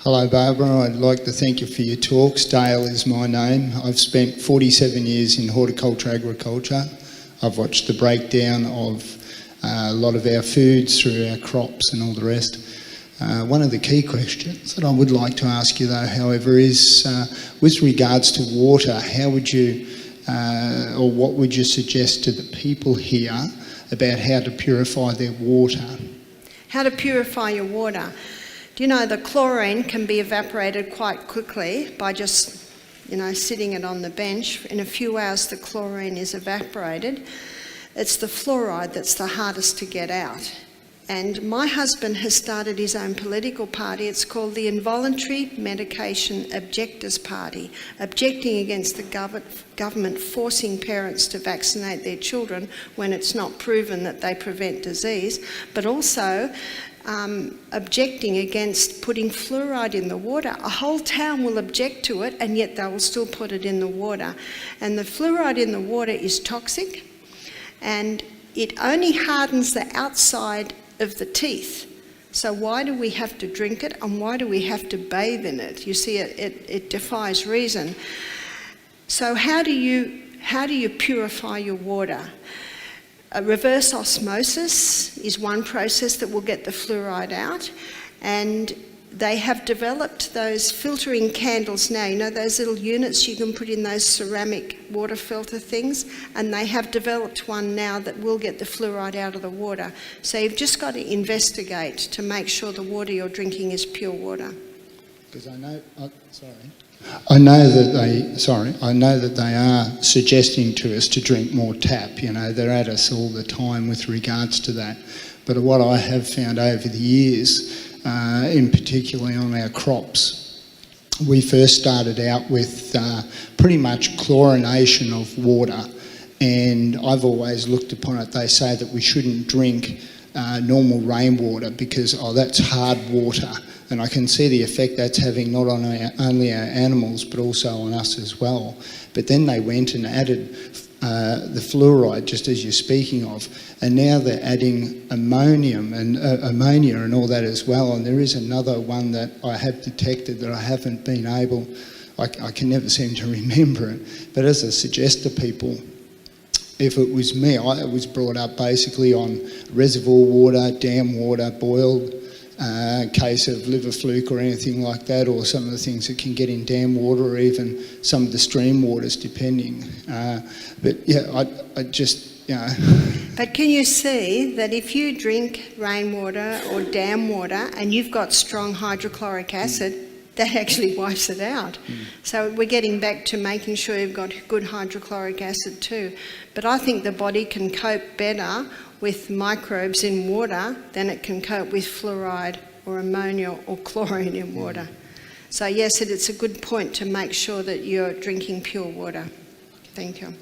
Hello Barbara, I'd like to thank you for your talks. Dale is my name. I've spent 47 years in horticulture, agriculture. I've watched the breakdown of a lot of our foods through our crops and all the rest. One of the key questions that I would like to ask you though, however, is with regards to water, how would you, or what would you suggest to the people here about how to purify their water? How to purify your water. Do you know the chlorine can be evaporated quite quickly by just, sitting it on the bench. In a few hours the chlorine is evaporated. It's the fluoride that's the hardest to get out. And my husband has started his own political party. It's called the Involuntary Medication Objectors Party, objecting against the government forcing parents to vaccinate their children when it's not proven that they prevent disease, but also objecting against putting fluoride in the water. A whole town will object to it, and yet they will still put it in the water. And the fluoride in the water is toxic, and it only hardens the outside of the teeth. So why do we have to drink it, and why do we have to bathe in it? You see, it defies reason. So how do you purify your water? Reverse osmosis is one process that will get the fluoride out, and they have developed those filtering candles now, those little units you can put in those ceramic water filter things, and they have developed one now that will get the fluoride out of the water. So you've just got to investigate to make sure the water you're drinking is pure water. Because I know that they are suggesting to us to drink more tap. They're at us all the time with regards to that. But what I have found over the years, in particular on our crops, we first started out with pretty much chlorination of water, and I've always looked upon it, they say that we shouldn't drink normal rainwater because that's hard water, and I can see the effect that's having not on only our animals but also on us as well. But then they went and added the fluoride, just as you're speaking of, and now they're adding ammonia and all that as well. And there is another one that I have detected that I haven't been able, I can never seem to remember it. But as I suggest to people, if it was me, I was brought up basically on reservoir water, dam water, boiled, case of liver fluke or anything like that, or some of the things that can get in dam water, or even some of the stream waters, depending. But yeah, I just, But can you see that if you drink rainwater or dam water and you've got strong hydrochloric acid, that actually wipes it out. So we're getting back to making sure you've got good hydrochloric acid too. But I think the body can cope better with microbes in water than it can cope with fluoride or ammonia or chlorine in water. So yes, it's a good point to make sure that you're drinking pure water. Thank you.